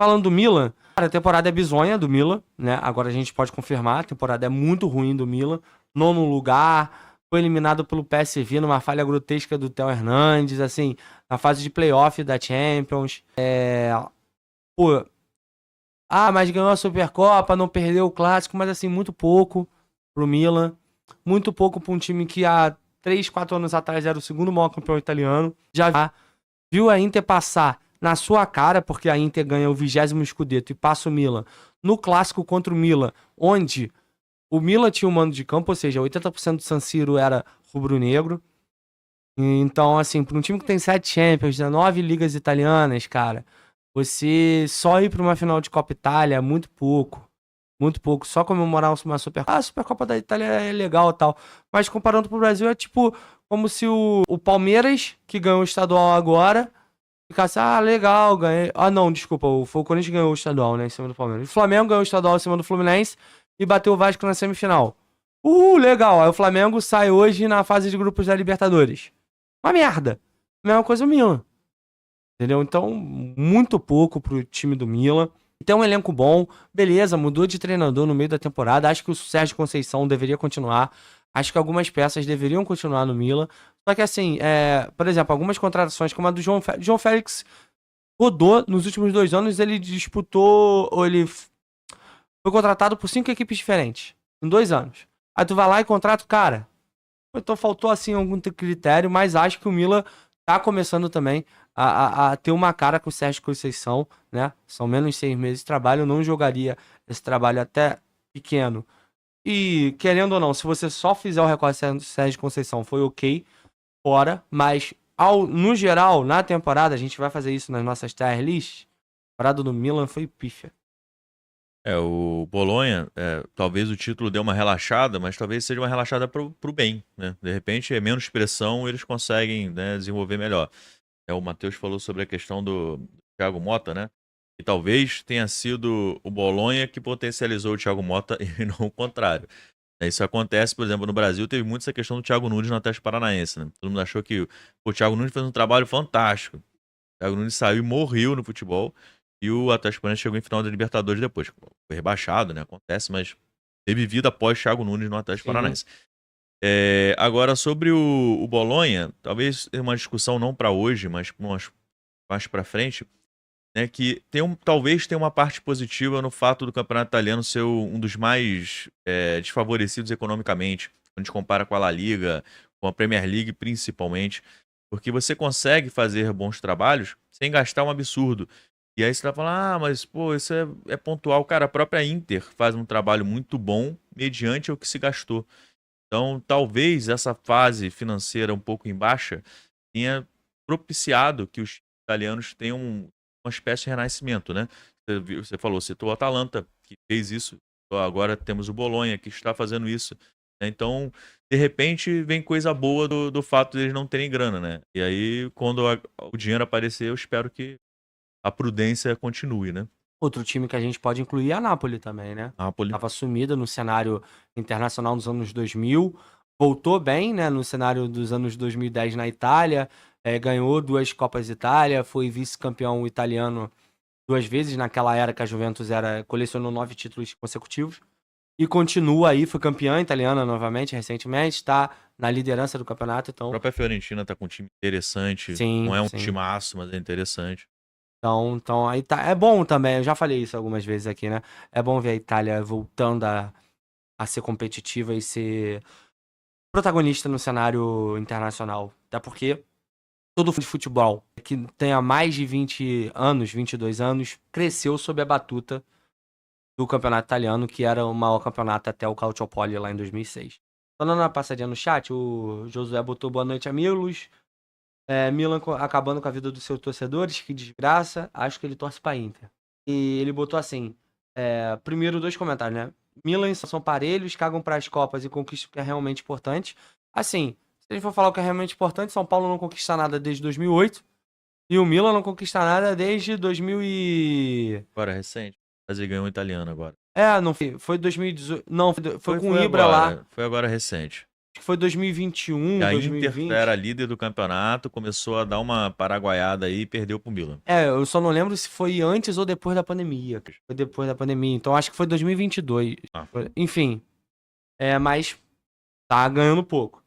Falando do Milan, cara, a temporada é bizonha do Milan, né? Agora a gente pode confirmar, a temporada é muito ruim do Milan. Nono lugar, foi eliminado pelo PSV numa falha grotesca do Theo Hernandes, assim, na fase de playoff da Champions. Pô, mas ganhou a Supercopa, não perdeu o Clássico, mas assim, muito pouco pro Milan. Muito pouco pra um time que há 3, 4 anos atrás era o segundo maior campeão italiano. Já viu a Inter passar na sua cara, porque a Inter ganha o 20º Scudetto e passa o Milan no clássico contra o Milan, onde o Milan tinha o mando de campo, ou seja, 80% do San Siro era rubro-negro. Então, assim, para um time que tem 7 Champions, 19 ligas italianas, cara, você só ir para uma final de Copa Itália é muito pouco. Muito pouco. Só comemorar uma Supercopa. A Supercopa da Itália é legal e tal. Mas comparando pro Brasil, é tipo como se o Palmeiras, que ganhou o estadual agora, ficasse, legal, ganhei. Não, desculpa, foi o Corinthians que ganhou o estadual, né, em cima do Palmeiras. O Flamengo ganhou o estadual em cima do Fluminense e bateu o Vasco na semifinal. Legal. Aí o Flamengo sai hoje na fase de grupos da Libertadores. Uma merda. Mesma coisa o Milan. Entendeu? Então, muito pouco pro time do Milan. Tem um elenco bom, beleza, mudou de treinador no meio da temporada. Acho que o Sérgio Conceição deveria continuar. Acho que algumas peças deveriam continuar no Milan. Só que assim, por exemplo, algumas contratações, como a do João Félix, rodou nos últimos 2 anos, ele disputou, ou ele foi contratado por 5 equipes diferentes, em 2 anos. Aí tu vai lá e contrata o cara. Então faltou assim algum critério, mas acho que o Milan tá começando também a ter uma cara com o Sérgio Conceição, né? São menos 6 meses de trabalho, eu não jogaria esse trabalho até pequeno. E, querendo ou não, se você só fizer o recorte do Sérgio Conceição, foi ok, fora, mas no geral, na temporada, a gente vai fazer isso nas nossas tier lists, a temporada do Milan foi pífia. O Bolonha, talvez o título dê uma relaxada, mas talvez seja uma relaxada pro bem, né? De repente, é menos pressão, eles conseguem, né, desenvolver melhor. O Matheus falou sobre a questão do Thiago Motta, né? E talvez tenha sido o Bolonha que potencializou o Thiago Motta e não o contrário. Isso acontece, por exemplo, no Brasil, teve muito essa questão do Thiago Nunes no Atlético Paranaense, né? Todo mundo achou que o Thiago Nunes fez um trabalho fantástico. O Thiago Nunes saiu e morreu no futebol. E o Atlético Paranaense chegou em final da Libertadores depois. Foi rebaixado, né? Acontece, mas teve vida após Thiago Nunes no Atlético Sim. Paranaense. Agora, sobre o Bolonha, talvez tenha uma discussão não para hoje, mas mais para frente, né, que talvez tenha uma parte positiva no fato do campeonato italiano ser um dos mais desfavorecidos economicamente, quando a gente compara com a La Liga, com a Premier League principalmente, porque você consegue fazer bons trabalhos sem gastar um absurdo. E aí você vai falar, mas pô, isso é pontual. Cara, a própria Inter faz um trabalho muito bom mediante o que se gastou. Então, talvez essa fase financeira um pouco em baixa tenha propiciado que os italianos tenham uma espécie de renascimento, né? Você falou, citou o Atalanta, que fez isso. Agora temos o Bolonha, que está fazendo isso. Então, de repente, vem coisa boa do fato de eles não terem grana, né? E aí, quando o dinheiro aparecer, eu espero que a prudência continue, né? Outro time que a gente pode incluir é a Napoli também, né? Napoli. Tava sumida no cenário internacional nos anos 2000, voltou bem, né, no cenário dos anos 2010 na Itália, ganhou 2 Copas Itália, foi vice-campeão italiano 2 vezes naquela era que a Juventus colecionou 9 títulos consecutivos. E continua aí, foi campeã italiana novamente, recentemente, está na liderança do campeonato, A então, própria Fiorentina tá com um time interessante. Não sim, é um sim. timaço, mas é interessante. Então aí tá. É bom também, eu já falei isso algumas vezes aqui, né? É bom ver a Itália voltando a ser competitiva e ser protagonista no cenário internacional. Até porque todo fã de futebol que tenha mais de 20 anos, 22 anos, cresceu sob a batuta do campeonato italiano, que era o maior campeonato até o Calciopoli lá em 2006. Só dando uma passadinha no chat, o Josué botou boa noite, amigos. Milan acabando com a vida dos seus torcedores, que desgraça. Acho que ele torce pra Inter. E ele botou assim: primeiro, 2 comentários, né? Milan e são parelhos, cagam pras Copas e conquistam o que é realmente importante. Assim, se a gente for falar o que é realmente importante, São Paulo não conquista nada desde 2008 e o Milan não conquista nada desde 2000 e... Agora, recente. O Brasil ganhou um italiano agora. Não foi 2018. Não, foi com o Foi Ibra lá. agora. Foi agora recente. que foi 2021, E a 2020. Inter era líder do campeonato, começou a dar uma paraguaiada aí e perdeu pro Milan. Eu só não lembro se foi antes ou depois da pandemia. Foi depois da pandemia, então acho que foi 2022. Ah. Enfim, mas tá ganhando pouco.